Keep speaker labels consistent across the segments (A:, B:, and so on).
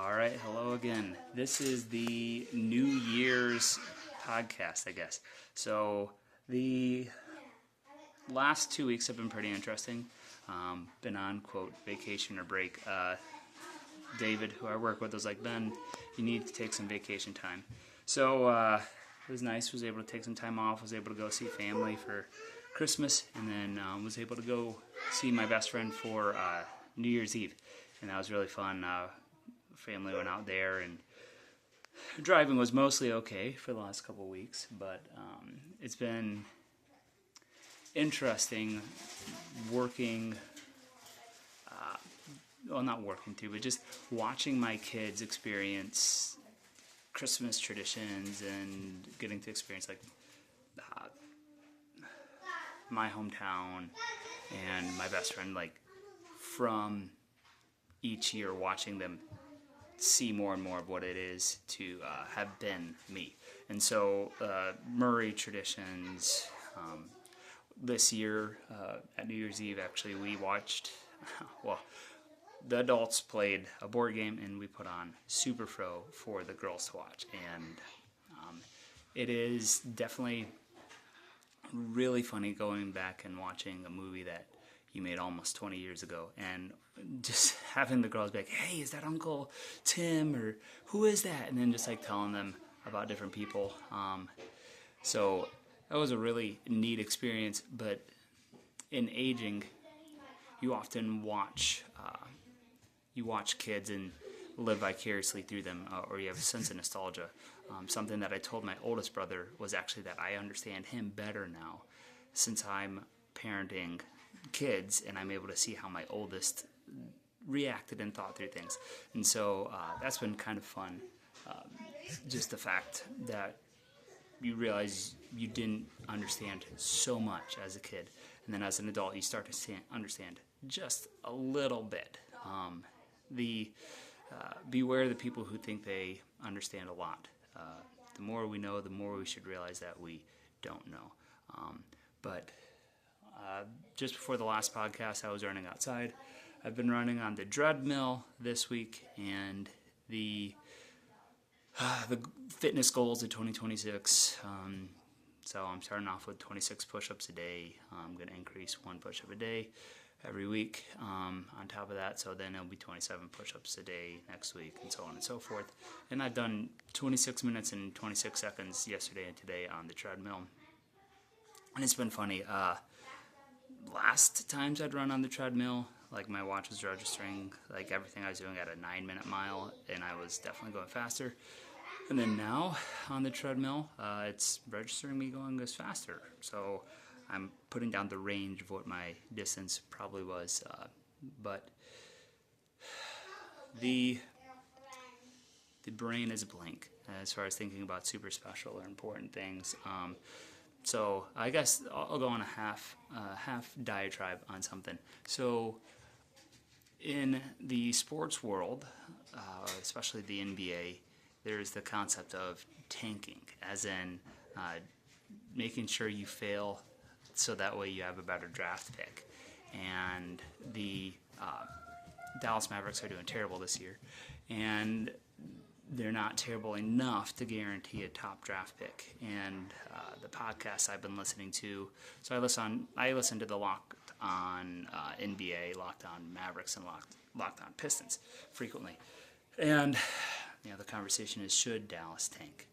A: All right, hello again. This is the New Year's podcast, I guess. So the last 2 weeks have been pretty interesting. Been on, quote, vacation or break. David, who I work with, was like, Ben, you need to take some vacation time. So it was nice. Was able to take some time off. Was able to go see family for Christmas, and then was able to go see my best friend for New Year's Eve. And that was really fun. Family went out there, and driving was mostly okay for the last couple of weeks, but it's been interesting working, well, not working too, but just watching my kids experience Christmas traditions and getting to experience like my hometown and my best friend, like from each year, watching them see more and more of what it is to have been me. And so Murray traditions, this year at New Year's Eve, actually, we watched, well, the adults played a board game, and we put on Super Fro for the girls to watch. And it is definitely really funny going back and watching a movie that you made almost 20 years ago, and just having the girls be like, hey, is that Uncle Tim, or who is that? And then just like telling them about different people. So that was a really neat experience, but in aging, you often watch kids and live vicariously through them, or you have a sense of nostalgia. Something that I told my oldest brother was actually that I understand him better now since I'm parenting kids, and I'm able to see how my oldest reacted and thought through things. And so that's been kind of fun. Just the fact that you realize you didn't understand so much as a kid, and then as an adult you start to understand just a little bit. Beware the people who think they understand a lot. The more we know, the more we should realize that we don't know. But just before the last podcast, I was running outside. I've been running on the treadmill this week, and the fitness goals of 2026. So I'm starting off with 26 push-ups a day. I'm going to increase 1 push-up a day every week on top of that. So then it'll be 27 push-ups a day next week, and so on and so forth. And I've done 26 minutes and 26 seconds yesterday and today on the treadmill. And it's been funny. Last times I'd run on the treadmill, like my watch was registering like everything I was doing at a 9-minute mile, and I was definitely going faster. And then now on the treadmill, it's registering me going as faster. So I'm putting down the range of what my distance probably was. But the brain is blank as far as thinking about super special or important things. So I guess I'll go on a half diatribe on something. So in the sports world, especially the NBA, there's the concept of tanking, as in making sure you fail so that way you have a better draft pick. And the Dallas Mavericks are doing terrible this year, and they're not terrible enough to guarantee a top draft pick. And the podcasts I've been listening to, so I listen to the Locked On NBA, Locked On Mavericks, and Locked On Pistons frequently. And the conversation is, should Dallas tank?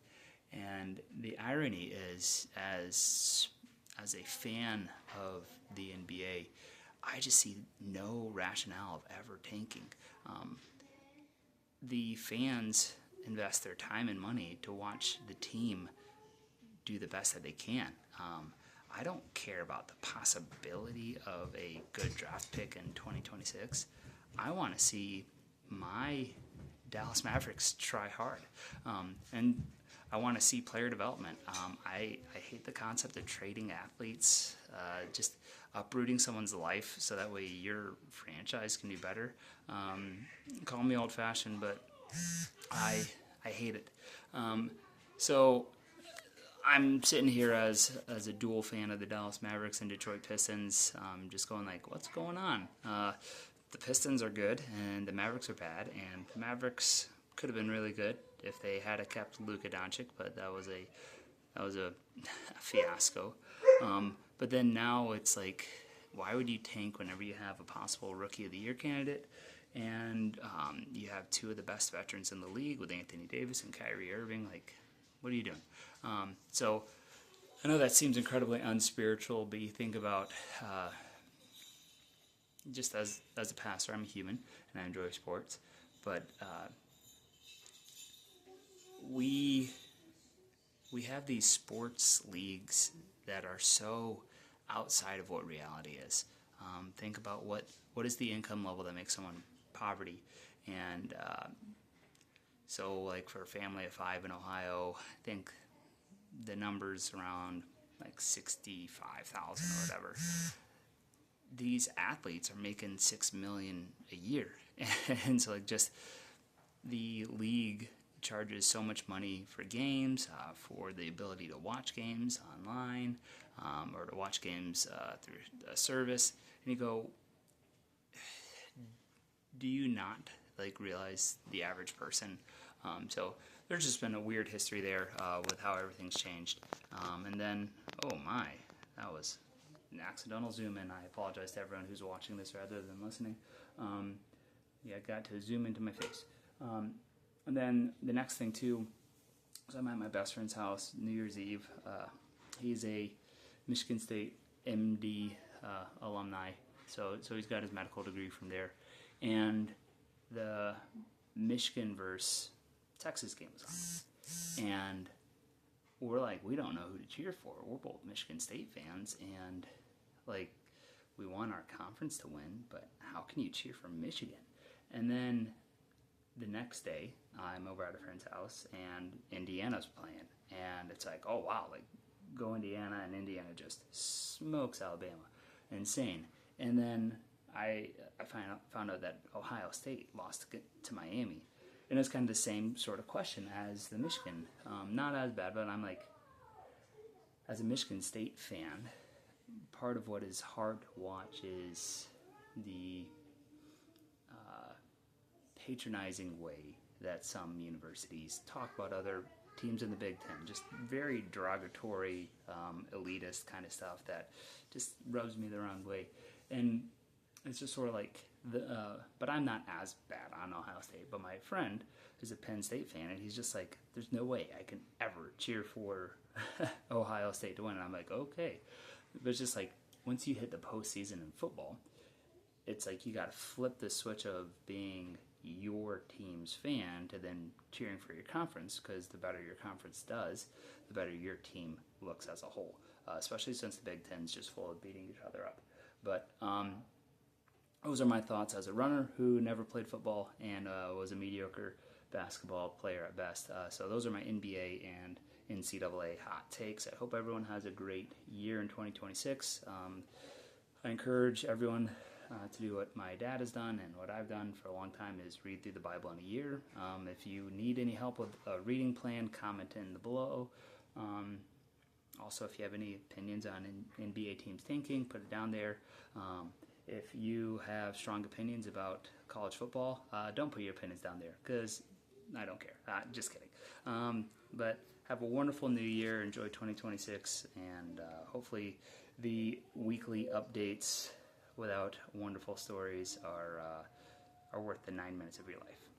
A: And the irony is, as a fan of the NBA, I just see no rationale of ever tanking. The fans invest their time and money to watch the team do the best that they can. I don't care about the possibility of a good draft pick in 2026. I want to see my Dallas Mavericks try hard. And I want to see player development. I hate the concept of trading athletes, just uprooting someone's life so that way your franchise can do better. Call me old-fashioned, but I hate it. So I'm sitting here as a dual fan of the Dallas Mavericks and Detroit Pistons, just going like, what's going on? The Pistons are good and the Mavericks are bad, and the Mavericks could have been really good if they had kept Luka Doncic, but that was a fiasco. But then now it's like, why would you tank whenever you have a possible Rookie of the Year candidate, and you have two of the best veterans in the league with Anthony Davis and Kyrie Irving? Like, what are you doing? So I know that seems incredibly unspiritual, but you think about just as a pastor, I'm a human and I enjoy sports, but we have these sports leagues that are so outside of what reality is. Think about what is the income level that makes someone poverty, and so like for a family of 5 in Ohio, I think the number's around like 65,000 or whatever. These athletes are making $6 million a year, and so like just the league charges so much money for games, for the ability to watch games online, or to watch games through a service, and you go, do you not like realize the average person? So there's just been a weird history there with how everything's changed. And then, oh my, that was an accidental zoom in. I apologize to everyone who's watching this rather than listening. Yeah, I got to zoom into my face. And then the next thing too, so I'm at my best friend's house New Year's Eve. He's a Michigan State MD alumni, so he's got his medical degree from there. And the Michigan versus Texas game was on, and we're like, we don't know who to cheer for. We're both Michigan State fans, and like, we want our conference to win, but how can you cheer for Michigan? And then the next day, I'm over at a friend's house, and Indiana's playing, and it's like, oh wow, like, go Indiana, and Indiana just smokes Alabama, insane. And then I found out that Ohio State lost to Miami, and it's kind of the same sort of question as the Michigan. Not as bad, but I'm like, as a Michigan State fan, part of what is hard to watch is the patronizing way that some universities talk about other teams in the Big Ten. Just very derogatory, elitist kind of stuff that just rubs me the wrong way. And it's just sort of like, but I'm not as bad on Ohio State. But my friend is a Penn State fan, and he's just like, there's no way I can ever cheer for Ohio State to win. And I'm like, okay. But it's just like, once you hit the postseason in football, it's like you got to flip the switch of being your team's fan to then cheering for your conference, because the better your conference does, the better your team looks as a whole, especially since the Big Ten's just full of beating each other up. But those are my thoughts as a runner who never played football and was a mediocre basketball player at best. So those are my NBA and NCAA hot takes. I hope everyone has a great year in 2026. I encourage everyone to do what my dad has done and what I've done for a long time, is read through the Bible in a year. If you need any help with a reading plan, comment in the below. Also, if you have any opinions on NBA teams tanking, put it down there. If you have strong opinions about college football, don't put your opinions down there, because I don't care. Just kidding. But have a wonderful new year. Enjoy 2026, and hopefully the weekly updates without wonderful stories are worth the 9 minutes of your life.